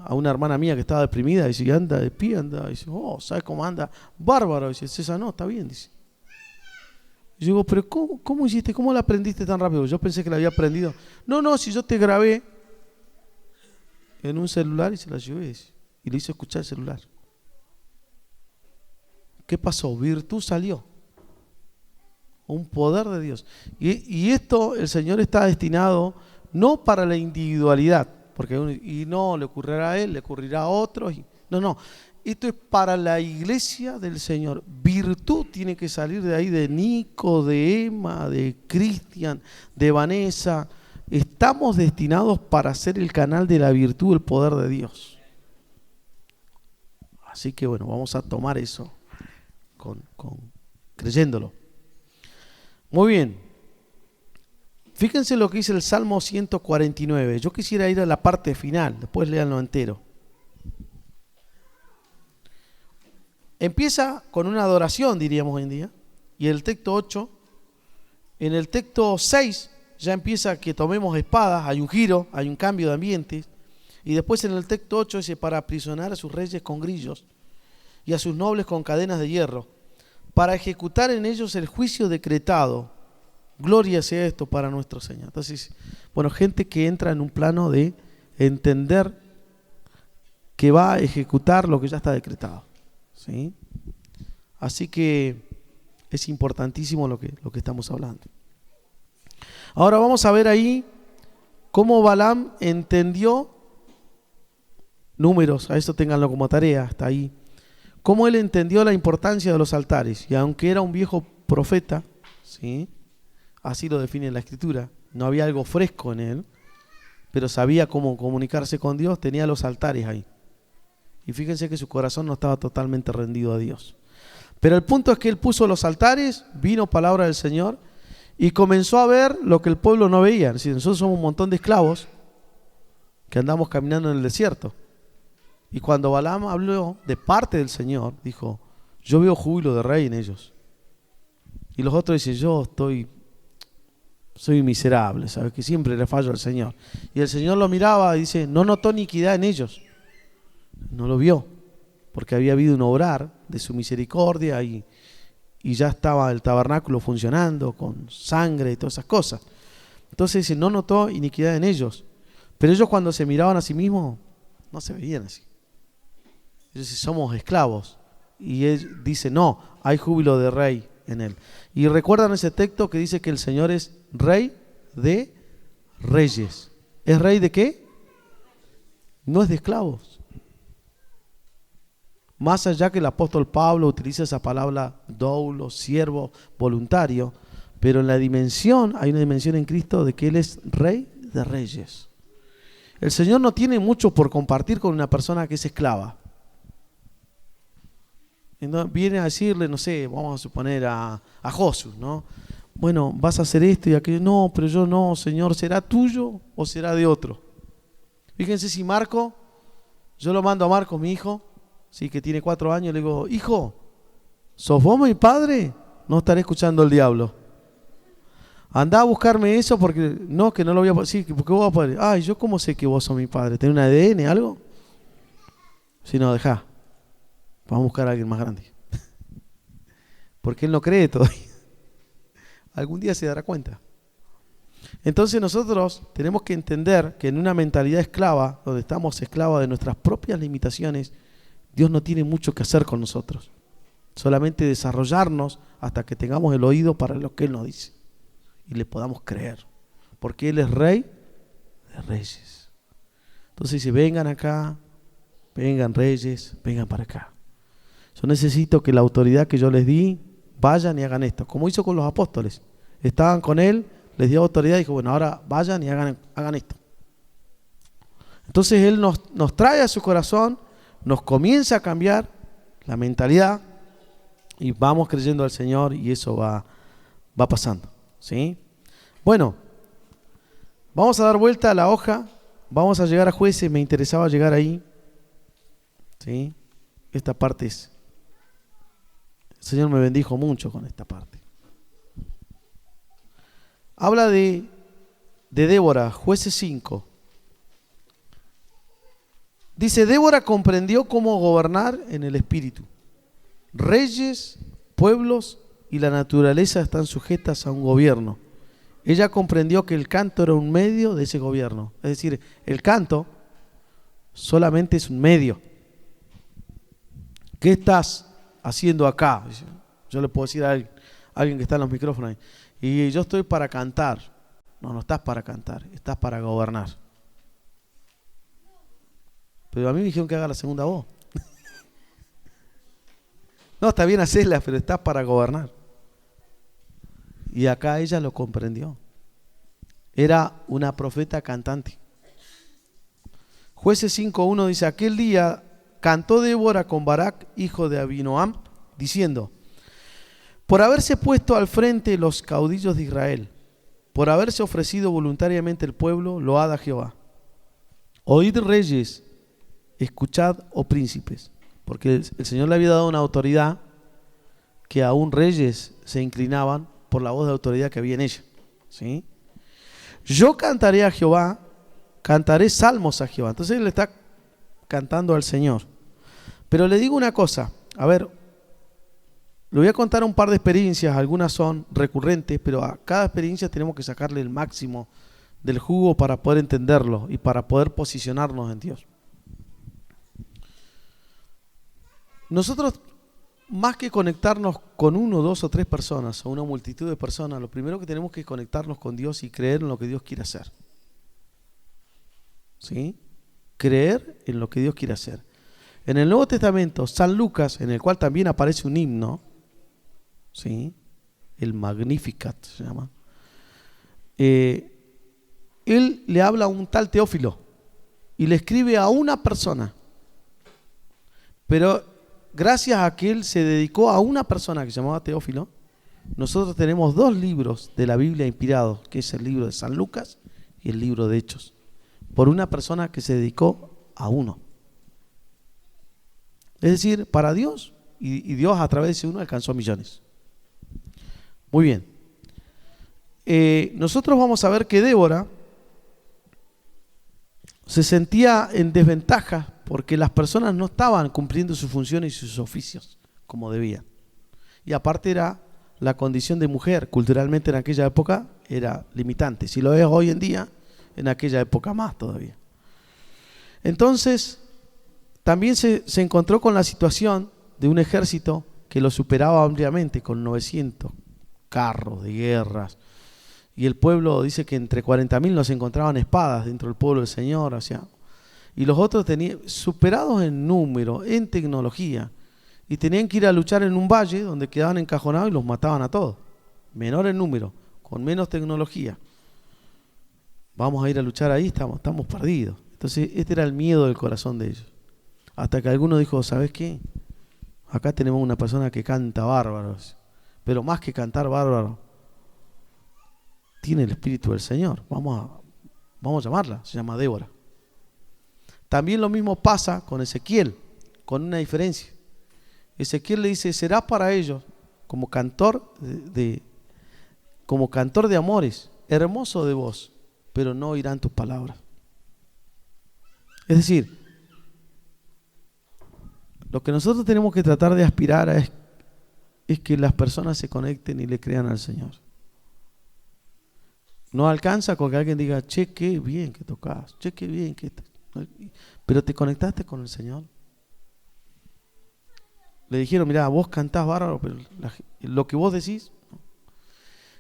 una hermana mía que estaba deprimida. Dice, y anda de pie, anda. Dice, oh, ¿sabes cómo anda? Bárbaro. Dice, César, no, está bien, dice. Y yo digo, pero ¿cómo hiciste? ¿Cómo la aprendiste tan rápido? Yo pensé que la había aprendido. No, si yo te grabé en un celular y se la llevé. Y le hice escuchar el celular. ¿Qué pasó? Virtud salió. Un poder de Dios. Y esto el Señor está destinado no para la individualidad, porque y no le ocurrirá a él, le ocurrirá a otros. No. Esto es para la iglesia del Señor. Virtud tiene que salir de ahí, de Nico, de Emma, de Cristian, de Vanessa. Estamos destinados para ser el canal de la virtud, el poder de Dios. Así que bueno, vamos a tomar eso creyéndolo. Muy bien. Fíjense lo que dice el Salmo 149. Yo quisiera ir a la parte final, después léanlo entero. Empieza con una adoración, diríamos hoy en día, y el texto 8, en el texto 6 ya empieza que tomemos espadas, hay un giro, hay un cambio de ambiente, Y después en el texto 8 dice, para aprisionar a sus reyes con grillos y a sus nobles con cadenas de hierro, para ejecutar en ellos el juicio decretado. Gloria sea esto para nuestro Señor. Entonces, bueno, gente que entra en un plano de entender que va a ejecutar lo que ya está decretado, ¿sí? Así que es importantísimo lo que estamos hablando. Ahora vamos a ver ahí cómo Balaam entendió números, a eso ténganlo como tarea, hasta ahí. Cómo él entendió la importancia de los altares, y aunque era un viejo profeta, ¿sí? Así lo define la Escritura, no había algo fresco en él, pero sabía cómo comunicarse con Dios, tenía los altares ahí. Y fíjense que su corazón no estaba totalmente rendido a Dios. Pero el punto es que él puso los altares, vino palabra del Señor, y comenzó a ver lo que el pueblo no veía. Es decir, nosotros somos un montón de esclavos que andamos caminando en el desierto. Y cuando Balaam habló de parte del Señor, dijo, yo veo júbilo de rey en ellos. Y los otros dicen, soy miserable, ¿sabes? Que siempre le fallo al Señor. Y el Señor lo miraba y dice, no notó iniquidad en ellos. No lo vio, porque había habido un obrar de su misericordia y ya estaba el tabernáculo funcionando con sangre y todas esas cosas. Entonces dice, no notó iniquidad en ellos. Pero ellos cuando se miraban a sí mismos, no se veían así. Ellos dicen, somos esclavos. Y él dice, no, hay júbilo de rey en él. Y recuerdan ese texto que dice que el Señor es rey de reyes. ¿Es rey de qué? No es de esclavos. Más allá que el apóstol Pablo utiliza esa palabra doulo, siervo, voluntario, pero en la dimensión, hay una dimensión en Cristo de que Él es rey de reyes. El Señor no tiene mucho por compartir con una persona que es esclava. Entonces, viene a decirle, no sé, vamos a suponer a Josué, ¿no? Bueno, vas a hacer esto y aquello. No, pero yo no, Señor, ¿será tuyo o será de otro? Fíjense si Marco, yo lo mando a Marco, mi hijo, sí, que tiene 4 años, le digo, hijo, ¿sos vos mi padre? No estaré escuchando al diablo. Andá a buscarme eso porque no lo voy a poder. Sí, porque vos vas a poder. Ay, ¿yo cómo sé que vos sos mi padre? ¿Tenés un ADN, algo? Si no, dejá. Vamos a buscar a alguien más grande. Porque él no cree todavía. Algún día se dará cuenta. Entonces nosotros tenemos que entender que en una mentalidad esclava, donde estamos esclavos de nuestras propias limitaciones, Dios no tiene mucho que hacer con nosotros. Solamente desarrollarnos hasta que tengamos el oído para lo que Él nos dice. Y le podamos creer. Porque Él es Rey de Reyes. Entonces dice, vengan acá, vengan reyes, vengan para acá. Yo necesito que la autoridad que yo les di, vayan y hagan esto. Como hizo con los apóstoles. Estaban con Él, les dio autoridad y dijo, bueno, ahora vayan y hagan esto. Entonces Él nos trae a su corazón, nos comienza a cambiar la mentalidad y vamos creyendo al Señor y eso va pasando, ¿sí? Bueno, vamos a dar vuelta a la hoja, vamos a llegar a Jueces, me interesaba llegar ahí, ¿sí? Esta parte es, el Señor me bendijo mucho con esta parte. Habla de Débora, Jueces 5. Dice, Débora comprendió cómo gobernar en el espíritu. Reyes, pueblos y la naturaleza están sujetas a un gobierno. Ella comprendió que el canto era un medio de ese gobierno. Es decir, el canto solamente es un medio. ¿Qué estás haciendo acá? Yo le puedo decir a alguien que está en los micrófonos ahí, y yo estoy para cantar. No estás para cantar, estás para gobernar. Pero a mí me dijeron que haga la segunda voz. No, está bien hacerla, pero estás para gobernar. Y acá ella lo comprendió. Era una profeta cantante. Jueces 5:1 dice, aquel día cantó Débora con Barak, hijo de Abinoam, diciendo, por haberse puesto al frente los caudillos de Israel, por haberse ofrecido voluntariamente el pueblo, load a Jehová. Oíd reyes, escuchad, oh príncipes, porque el Señor le había dado una autoridad que aún reyes se inclinaban por la voz de autoridad que había en ella, ¿sí? Yo cantaré a Jehová, cantaré salmos a Jehová. Entonces él le está cantando al Señor. Pero le digo una cosa, a ver, le voy a contar un par de experiencias, algunas son recurrentes, pero a cada experiencia tenemos que sacarle el máximo del jugo para poder entenderlo y para poder posicionarnos en Dios. Nosotros, más que conectarnos con uno, dos o tres personas o una multitud de personas, lo primero que tenemos que conectarnos con Dios y creer en lo que Dios quiere hacer. ¿Sí? Creer en lo que Dios quiere hacer. En el Nuevo Testamento, San Lucas, en el cual también aparece un himno, ¿sí? El Magnificat se llama. Él le habla a un tal Teófilo y le escribe a una persona. Pero gracias a que él se dedicó a una persona que se llamaba Teófilo, nosotros tenemos dos libros de la Biblia inspirados, que es el libro de San Lucas y el libro de Hechos, por una persona que se dedicó a uno. Es decir, para Dios, y Dios a través de ese uno alcanzó millones. Muy bien. Nosotros vamos a ver que Débora se sentía en desventaja porque las personas no estaban cumpliendo sus funciones y sus oficios como debían. Y aparte era la condición de mujer, culturalmente en aquella época era limitante. Si lo es hoy en día, en aquella época más todavía. Entonces, también se encontró con la situación de un ejército que lo superaba ampliamente con 900 carros de guerras. Y el pueblo dice que entre 40.000 no se encontraban espadas dentro del pueblo del Señor. O sea, y los otros tenían, superados en número, en tecnología, y tenían que ir a luchar en un valle donde quedaban encajonados y los mataban a todos. Menor en número, con menos tecnología. Vamos a ir a luchar ahí, estamos perdidos. Entonces este era el miedo del corazón de ellos. Hasta que alguno dijo, ¿sabes qué? Acá tenemos una persona que canta bárbaro, pero más que cantar bárbaro, tiene el Espíritu del Señor. Vamos a llamarla, se llama Débora. También lo mismo pasa con Ezequiel, con una diferencia. Ezequiel le dice, será para ellos como cantor de amores, hermoso de voz, pero no oirán tus palabras. Es decir, lo que nosotros tenemos que tratar de aspirar es que las personas se conecten y le crean al Señor. No alcanza con que alguien diga, che, qué bien que tocas, che, qué bien que... Pero te conectaste con el Señor. Le dijeron, mirá, vos cantás bárbaro, pero lo que vos decís... No.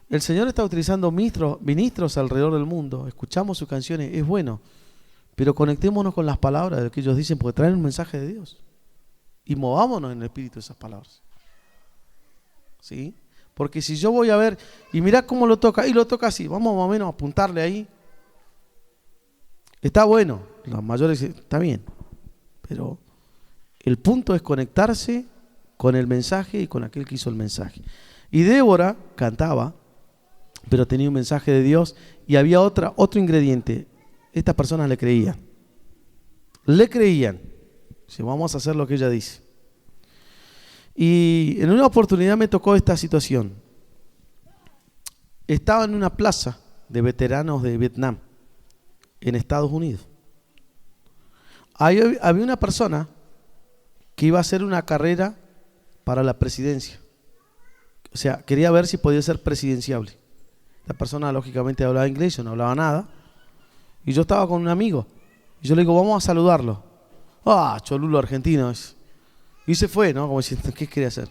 El Señor está utilizando ministros alrededor del mundo. Escuchamos sus canciones, es bueno. Pero conectémonos con las palabras de lo que ellos dicen, porque traen un mensaje de Dios. Y movámonos en el espíritu de esas palabras. ¿Sí? Porque si yo voy a ver, y mirá cómo lo toca, y lo toca así, vamos más o menos a apuntarle ahí. Está bueno, los mayores está bien. Pero el punto es conectarse con el mensaje y con aquel que hizo el mensaje. Y Débora cantaba, pero tenía un mensaje de Dios y había otro ingrediente. Estas personas le creían. Le creían. Si vamos a hacer lo que ella dice. Y en una oportunidad me tocó esta situación. Estaba en una plaza de veteranos de Vietnam, en Estados Unidos. Ahí había una persona que iba a hacer una carrera para la presidencia. O sea, quería ver si podía ser presidenciable. La persona lógicamente hablaba inglés, yo no hablaba nada. Y yo estaba con un amigo. Y yo le digo, vamos a saludarlo. Ah, cholulo argentino. Y se fue, ¿no? Como diciendo, ¿qué quería hacer?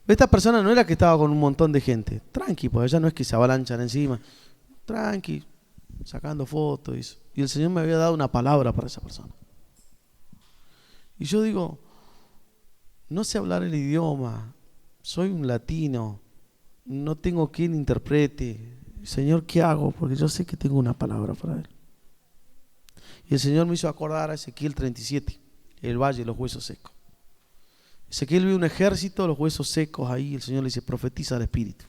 Esta persona no era que estaba con un montón de gente. Tranqui, pues ella no es que se avalanchan encima. Tranqui, sacando fotos. Y el Señor me había dado una palabra para esa persona. Y yo digo, no sé hablar el idioma, soy un latino, no tengo quien interprete. Señor, ¿qué hago? Porque yo sé que tengo una palabra para él. Y el Señor me hizo acordar a Ezequiel 37, el valle de los huesos secos. Ezequiel vio un ejército, los huesos secos ahí, y el Señor le dice, profetiza al Espíritu.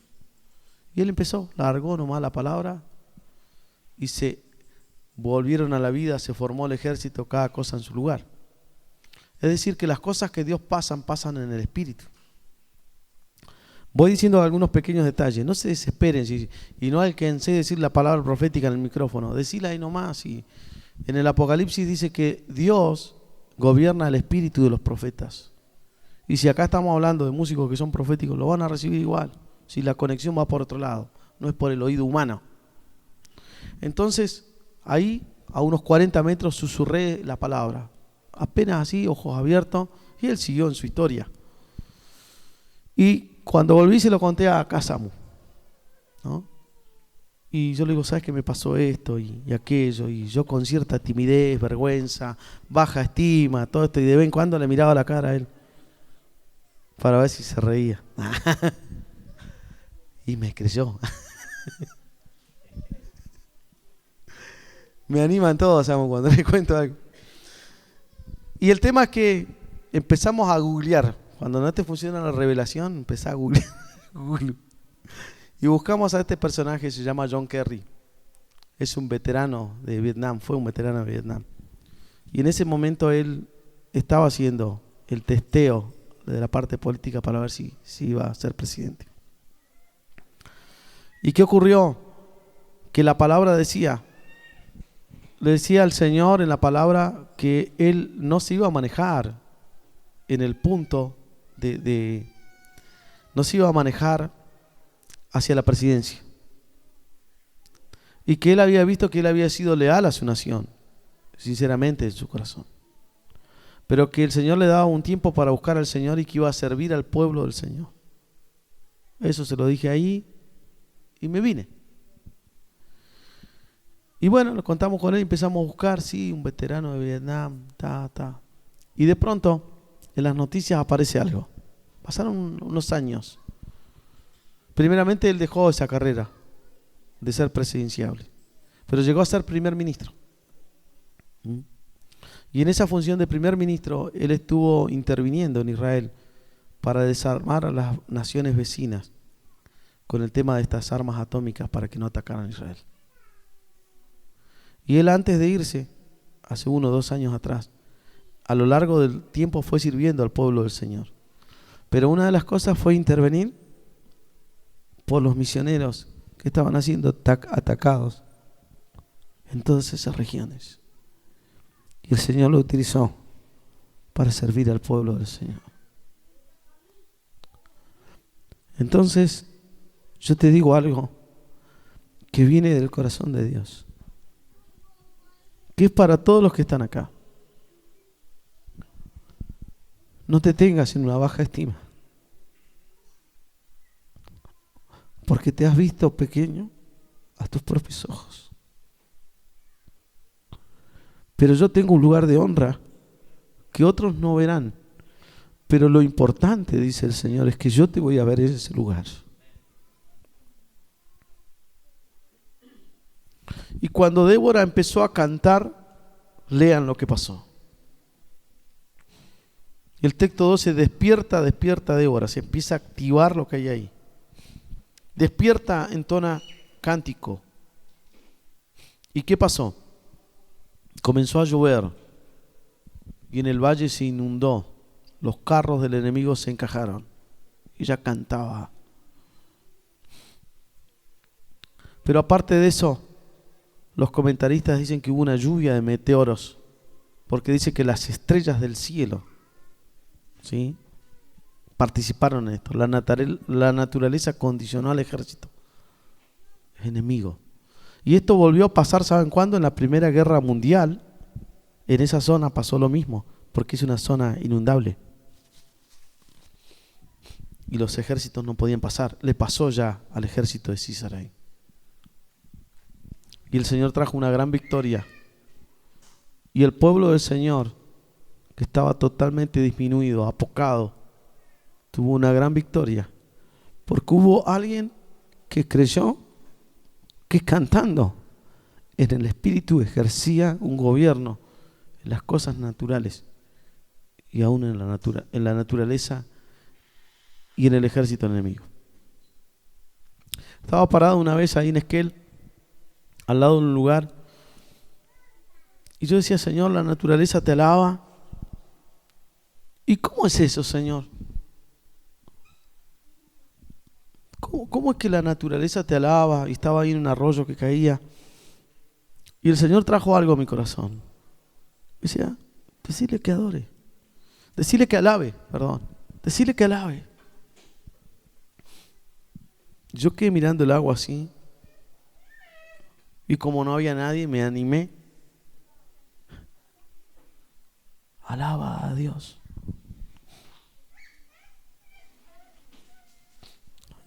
Y él empezó, largó nomás la palabra y se volvieron a la vida, se formó el ejército, cada cosa en su lugar. Es decir, que las cosas que Dios pasan en el Espíritu. Voy diciendo algunos pequeños detalles, no se desesperen y no alcancé a decir la palabra profética en el micrófono, decíla ahí nomás y En el Apocalipsis dice que Dios gobierna el espíritu de los profetas. Y si acá estamos hablando de músicos que son proféticos, lo van a recibir igual, si la conexión va por otro lado, no es por el oído humano. Entonces, ahí, a unos 40 metros, susurré la palabra. Apenas así, ojos abiertos, y él siguió en su historia. Y cuando volví se lo conté a Casamu, ¿no? Y yo le digo, ¿sabes qué me pasó esto y aquello? Y yo con cierta timidez, vergüenza, baja estima, todo esto, y de vez en cuando le miraba la cara a él para ver si se reía. Y me creyó. Me animan todos, Samu, cuando les cuento algo. Y el tema es que empezamos a googlear. Cuando no te funciona la revelación, empezá a googlear. Y buscamos a este personaje, se llama John Kerry. Es un veterano de Vietnam, fue un veterano de Vietnam. Y en ese momento él estaba haciendo el testeo de la parte política para ver si iba a ser presidente. ¿Y qué ocurrió? Que la palabra le decía al Señor en la palabra que él no se iba a manejar en el punto no se iba a manejar hacia la presidencia. Y que él había visto que él había sido leal a su nación, sinceramente en su corazón. Pero que el Señor le daba un tiempo para buscar al Señor y que iba a servir al pueblo del Señor. Eso se lo dije ahí y me vine. Y bueno, lo contamos con él y empezamos a buscar, sí, un veterano de Vietnam, Y de pronto, en las noticias aparece algo. Pasaron unos años. Primeramente él dejó esa carrera de ser presidenciable, pero llegó a ser primer ministro. Y en esa función de primer ministro, él estuvo interviniendo en Israel para desarmar a las naciones vecinas con el tema de estas armas atómicas para que no atacaran a Israel. Y él, antes de irse, hace 1 o 2 años atrás, a lo largo del tiempo fue sirviendo al pueblo del Señor. Pero una de las cosas fue intervenir por los misioneros que estaban siendo atacados en todas esas regiones. Y el Señor lo utilizó para servir al pueblo del Señor. Entonces, yo te digo algo que viene del corazón de Dios, que es para todos los que están acá. No te tengas en una baja estima, porque te has visto pequeño a tus propios ojos. Pero yo tengo un lugar de honra que otros no verán. Pero lo importante, dice el Señor, es que yo te voy a ver en ese lugar. Y cuando Débora empezó a cantar, lean lo que pasó. El texto 12, despierta Débora, se empieza a activar lo que hay ahí. Despierta, entona cántico. ¿Y qué pasó? Comenzó a llover y en el valle se inundó. Los carros del enemigo se encajaron. Ella cantaba. Pero aparte de eso, los comentaristas dicen que hubo una lluvia de meteoros, porque dice que las estrellas del cielo, ¿sí?, participaron en esto. La naturaleza condicionó al ejército enemigo. Y esto volvió a pasar, ¿saben cuándo? En la Primera Guerra Mundial. En esa zona pasó lo mismo, porque es una zona inundable. Y los ejércitos no podían pasar. Le pasó ya al ejército de Císara ahí. Y el Señor trajo una gran victoria. Y el pueblo del Señor, que estaba totalmente disminuido, apocado, tuvo una gran victoria. Porque hubo alguien que creyó que cantando en el Espíritu ejercía un gobierno en las cosas naturales y aún en la naturaleza y en el ejército enemigo. Estaba parado una vez ahí en Esquel, al lado de un lugar, y yo decía, Señor, la naturaleza te alaba. ¿Y cómo es eso, Señor? ¿Cómo es que la naturaleza te alaba? Y estaba ahí en un arroyo que caía Y el Señor trajo algo a mi corazón. Decía, decirle que adore. Decirle que alabe, perdón. Decirle que alabe. Yo quedé mirando el agua así. Y como no había nadie, me animé. Alaba a Dios.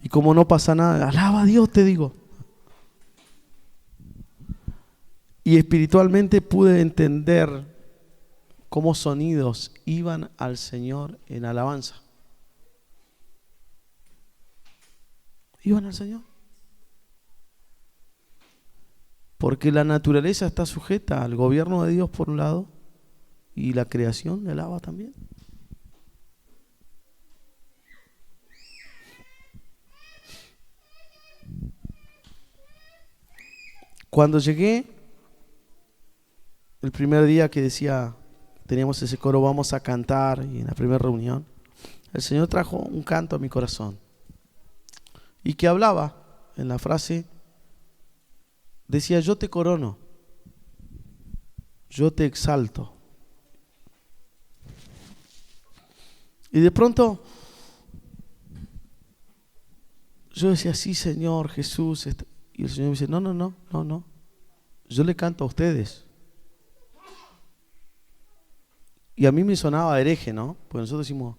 Y como no pasa nada, alaba a Dios, te digo. Y espiritualmente pude entender cómo sonidos iban al Señor en alabanza. Iban al Señor. Porque la naturaleza está sujeta al gobierno de Dios por un lado y la creación le alaba también. Cuando llegué, el primer día que decía, teníamos ese coro, vamos a cantar, y en la primera reunión, el Señor trajo un canto a mi corazón. Y que hablaba en la frase, decía, yo te corono, yo te exalto. Y de pronto, yo decía, sí, Señor, Jesús. Y el Señor me dice, no. Yo le canto a ustedes. Y a mí me sonaba hereje, ¿no? Porque nosotros decimos,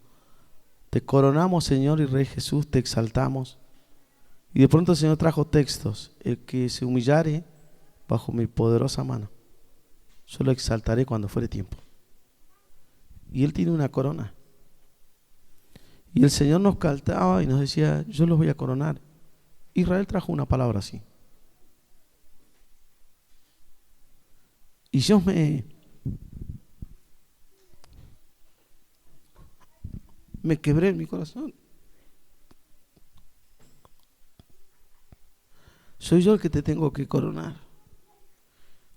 te coronamos, Señor y Rey Jesús, te exaltamos. Y de pronto el Señor trajo textos. El que se humillare bajo mi poderosa mano, yo lo exaltaré cuando fuere tiempo. Y Él tiene una corona. Y el Señor nos cantaba y nos decía, yo los voy a coronar. Israel trajo una palabra así. Y yo me quebré en mi corazón. Soy yo el que te tengo que coronar.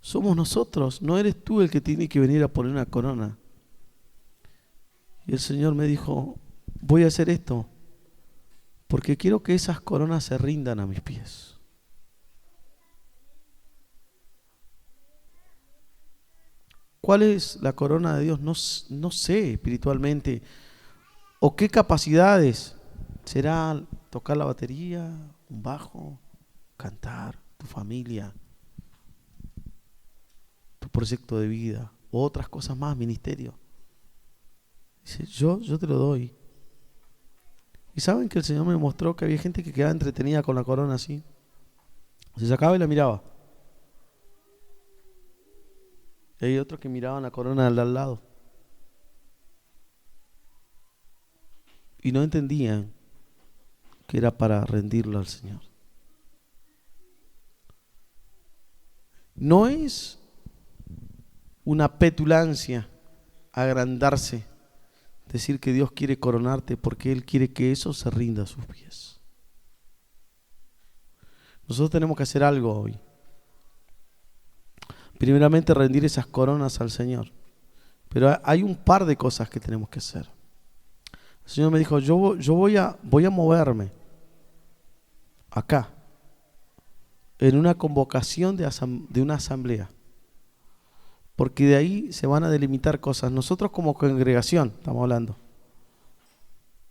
Somos nosotros, no eres tú el que tiene que venir a poner una corona. Y el Señor me dijo, voy a hacer esto porque quiero que esas coronas se rindan a mis pies. ¿Cuál es la corona de Dios? No sé espiritualmente. ¿O qué capacidades? ¿Será tocar la batería, un bajo, cantar, tu familia, tu proyecto de vida, o otras cosas más, ministerio? Dice, yo te lo doy. Y saben que el Señor me mostró que había gente que quedaba entretenida con la corona así. Se sacaba y la miraba. Y hay otros que miraban la corona del al lado. Y no entendían que era para rendirlo al Señor. No es una petulancia agrandarse, decir que Dios quiere coronarte porque Él quiere que eso se rinda a sus pies. Nosotros tenemos que hacer algo hoy. Primeramente rendir esas coronas al Señor. Pero hay un par de cosas que tenemos que hacer. El Señor me dijo, yo voy a moverme acá en una convocación de una asamblea. Porque de ahí se van a delimitar cosas. Nosotros como congregación, estamos hablando.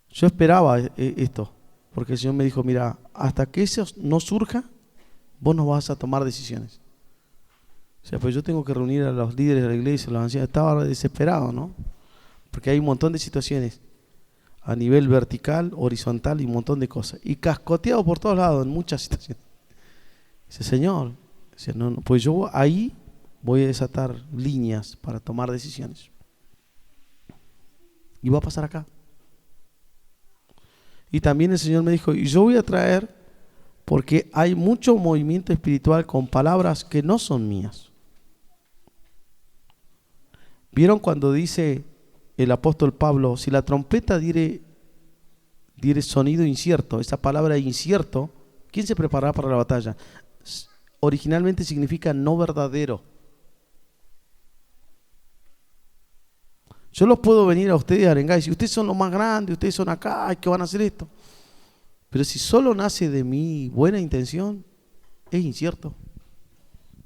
Yo esperaba esto, porque el Señor me dijo, mira, hasta que eso no surja, vos no vas a tomar decisiones. O sea, pues yo tengo que reunir a los líderes de la iglesia, a los ancianos. Estaba desesperado, ¿no? Porque hay un montón de situaciones a nivel vertical, horizontal y un montón de cosas. Y cascoteado por todos lados en muchas situaciones. Dice, Señor, dice, no, pues yo ahí voy a desatar líneas para tomar decisiones. Y va a pasar acá. Y también el Señor me dijo, y yo voy a traer, porque hay mucho movimiento espiritual con palabras que no son mías. ¿Vieron cuando dice el apóstol Pablo, si la trompeta diere sonido incierto, esa palabra incierto, ¿quién se preparará para la batalla? Originalmente significa no verdadero. Yo los puedo venir a ustedes a arengar y decir, ustedes son los más grandes, ustedes son acá, ¿qué van a hacer esto? Pero si solo nace de mi buena intención, es incierto.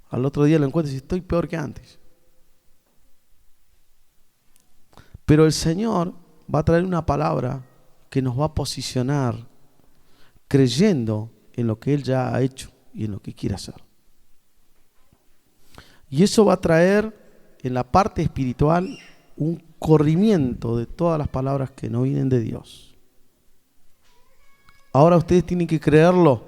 Al otro día lo encuentras y estoy peor que antes. Pero el Señor va a traer una palabra que nos va a posicionar creyendo en lo que Él ya ha hecho y en lo que quiere hacer. Y eso va a traer en la parte espiritual un corrimiento de todas las palabras que no vienen de Dios. Ahora ustedes tienen que creerlo.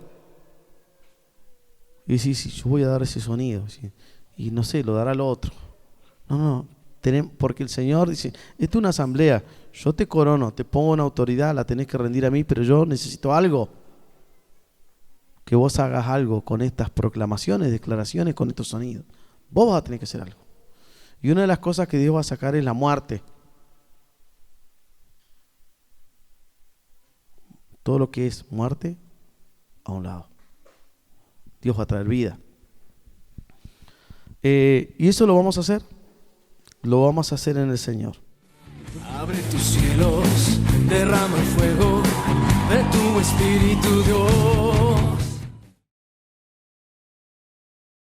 Y decir, sí, yo voy a dar ese sonido. ¿Sí? Y no sé, lo dará el otro. No, porque el Señor dice, esto es una asamblea, yo te corono, te pongo una autoridad, la tenés que rendir a mí, pero yo necesito algo. Que vos hagas algo con estas proclamaciones, declaraciones, con estos sonidos. Vos vas a tener que hacer algo. Y una de las cosas que Dios va a sacar es la muerte. Todo lo que es muerte, a un lado. Dios va a traer vida. Y eso lo vamos a hacer. Lo vamos a hacer en el Señor. Abre tus cielos, derrama el fuego de tu Espíritu, Dios.